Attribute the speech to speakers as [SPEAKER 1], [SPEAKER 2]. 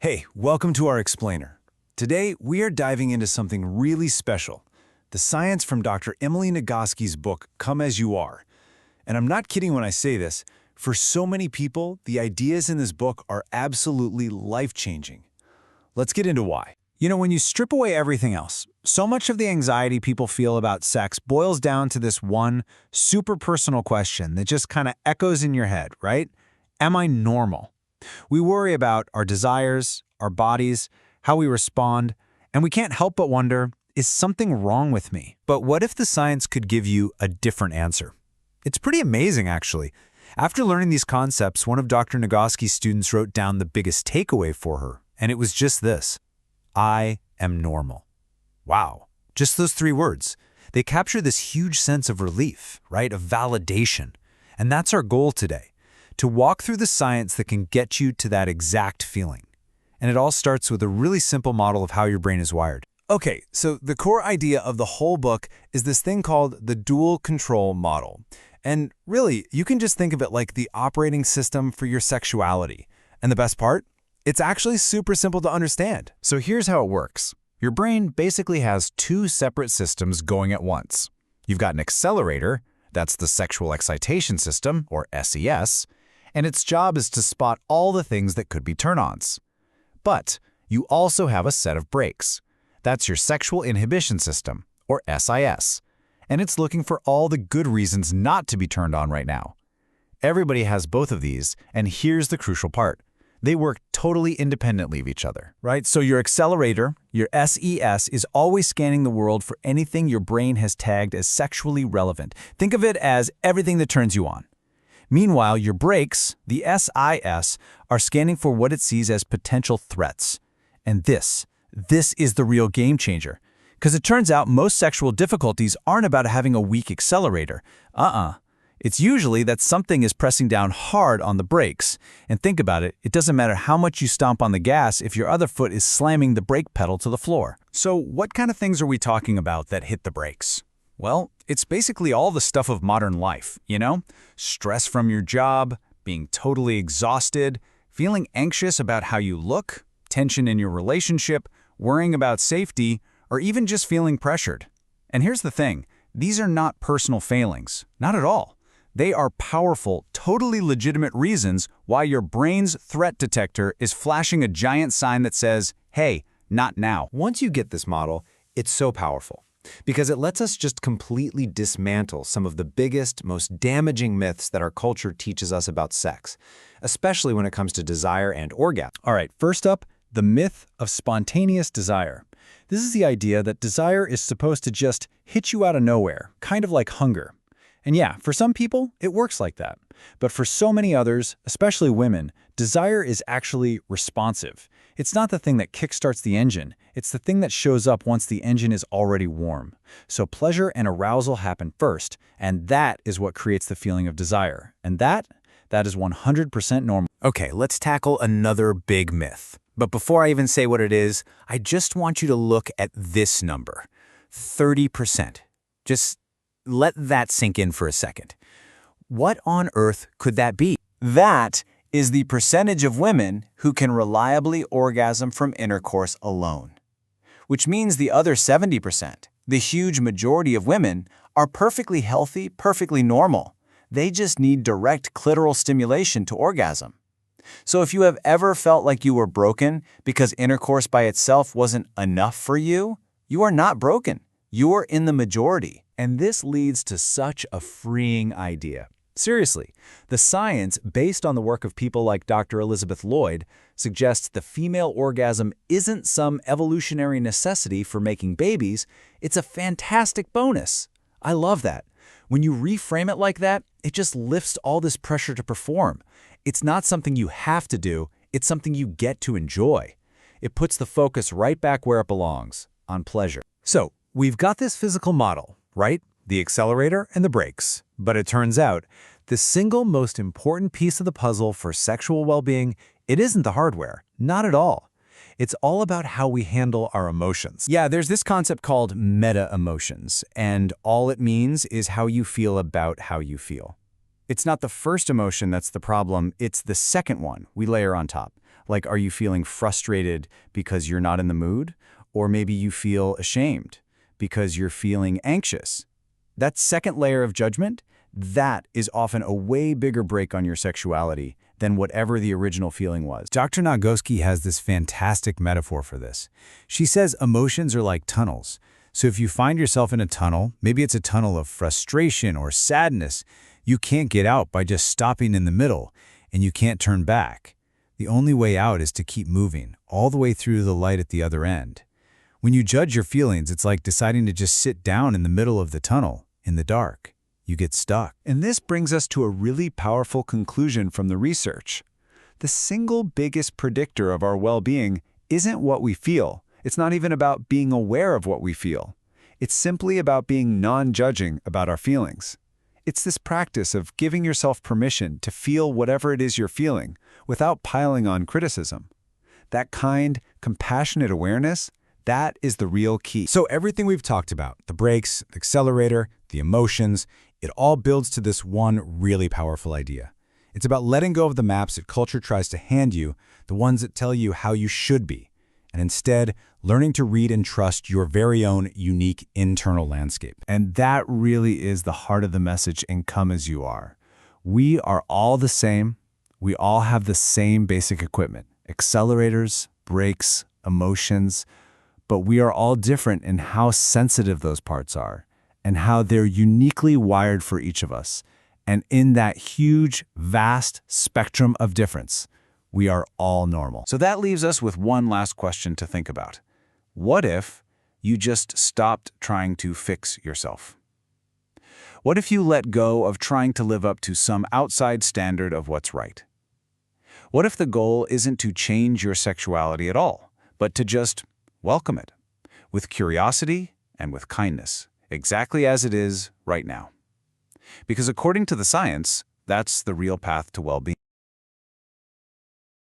[SPEAKER 1] Hey, welcome to our explainer. Today, we are diving into something really special, the science from Dr. Emily Nagoski's book, Come As You Are. And I'm not kidding when I say this, for so many people, the ideas in this book are absolutely life-changing. Let's get into why.
[SPEAKER 2] You know, when you strip away everything else, so much of the anxiety people feel about sex boils down to this one super personal question that just kind of echoes in your head, right? Am I normal? We worry about our desires, our bodies, how we respond, and we can't help but wonder, is something wrong with me? But what if the science could give you a different answer? It's pretty amazing, actually. After learning these concepts, one of Dr. Nagoski's students wrote down the biggest takeaway for her, and it was just this: I am normal. Wow. Just those 3 words. They capture this huge sense of relief, right? Of validation. And that's our goal today, to walk through the science that can get you to that exact feeling. And it all starts with a really simple model of how your brain is wired.
[SPEAKER 1] Okay, so the core idea of the whole book is this thing called the dual control model. And really, you can just think of it like the operating system for your sexuality. And the best part? It's actually super simple to understand.
[SPEAKER 2] So here's how it works. Your brain basically has 2 separate systems going at once. You've got an accelerator, that's the sexual excitation system, or SES, and its job is to spot all the things that could be turn-ons. But you also have a set of brakes. That's your sexual inhibition system, or SIS, and it's looking for all the good reasons not to be turned on right now. Everybody has both of these, and here's the crucial part. They work totally independently of each other.
[SPEAKER 1] Right? So your accelerator, your SES, is always scanning the world for anything your brain has tagged as sexually relevant. Think of it as everything that turns you on. Meanwhile, your brakes, the SIS, are scanning for what it sees as potential threats. And this is the real game changer. Because it turns out most sexual difficulties aren't about having a weak accelerator. It's usually that something is pressing down hard on the brakes. And think about it, it doesn't matter how much you stomp on the gas if your other foot is slamming the brake pedal to the floor.
[SPEAKER 2] So what kind of things are we talking about that hit the brakes?
[SPEAKER 1] Well, it's basically all the stuff of modern life, you know? Stress from your job, being totally exhausted, feeling anxious about how you look, tension in your relationship, worrying about safety, or even just feeling pressured. And here's the thing, these are not personal failings, not at all. They are powerful, totally legitimate reasons why your brain's threat detector is flashing a giant sign that says, hey, not now.
[SPEAKER 2] Once you get this model, it's so powerful because it lets us just completely dismantle some of the biggest, most damaging myths that our culture teaches us about sex, especially when it comes to desire and orgasm.
[SPEAKER 1] All right, first up, the myth of spontaneous desire. This is the idea that desire is supposed to just hit you out of nowhere, kind of like hunger. And yeah, for some people, it works like that. But for so many others, especially women, desire is actually responsive. It's not the thing that kickstarts the engine. It's the thing that shows up once the engine is already warm. So pleasure and arousal happen first, and that is what creates the feeling of desire. And that is 100% normal.
[SPEAKER 2] Okay, let's tackle another big myth. But before I even say what it is, I just want you to look at this number, 30%. Just let that sink in for a second. What on earth could that be?
[SPEAKER 3] That is the percentage of women who can reliably orgasm from intercourse alone. Which means the other 70%, the huge majority of women, are perfectly healthy, perfectly normal. They just need direct clitoral stimulation to orgasm. So if you have ever felt like you were broken because intercourse by itself wasn't enough for you, you are not broken. You are in the majority.
[SPEAKER 1] And this leads to such a freeing idea. Seriously, the science, based on the work of people like Dr. Elizabeth Lloyd, suggests the female orgasm isn't some evolutionary necessity for making babies, it's a fantastic bonus. I love that. When you reframe it like that, it just lifts all this pressure to perform. It's not something you have to do, it's something you get to enjoy. It puts the focus right back where it belongs, on pleasure. So, we've got this physical model, right? The accelerator and the brakes. But it turns out, the single most important piece of the puzzle for sexual well-being, it isn't the hardware. Not at all. It's all about how we handle our emotions. Yeah, there's this concept called meta-emotions, and all it means is how you feel about how you feel. It's not the first emotion that's the problem, it's the second one we layer on top, Like, are you feeling frustrated because you're not in the mood? Or maybe you feel ashamed because you're feeling anxious. That second layer of judgment, that is often a way bigger break on your sexuality than whatever the original feeling was.
[SPEAKER 2] Dr. Nagoski has this fantastic metaphor for this. She says emotions are like tunnels. So if you find yourself in a tunnel, maybe it's a tunnel of frustration or sadness, you can't get out by just stopping in the middle, and you can't turn back. The only way out is to keep moving, all the way through the light at the other end. When you judge your feelings, it's like deciding to just sit down in the middle of the tunnel, in the dark. You get stuck.
[SPEAKER 1] And this brings us to a really powerful conclusion from the research. The single biggest predictor of our well-being isn't what we feel. It's not even about being aware of what we feel. It's simply about being non-judging about our feelings. It's this practice of giving yourself permission to feel whatever it is you're feeling without piling on criticism. That kind, compassionate awareness, that is the real key.
[SPEAKER 2] So everything we've talked about, the brakes, the accelerator, the emotions, it all builds to this one really powerful idea. It's about letting go of the maps that culture tries to hand you, the ones that tell you how you should be, and instead learning to read and trust your very own unique internal landscape.
[SPEAKER 1] And that really is the heart of the message in Come As You Are. We are all the same. We all have the same basic equipment, accelerators, brakes, emotions, but we are all different in how sensitive those parts are and how they're uniquely wired for each of us. And in that huge, vast spectrum of difference, we are all normal. So that leaves us with one last question to think about. What if you just stopped trying to fix yourself? What if you let go of trying to live up to some outside standard of what's right? What if the goal isn't to change your sexuality at all, but to just welcome it with curiosity and with kindness, exactly as it is right now? Because according to the science, that's the real path to well-being.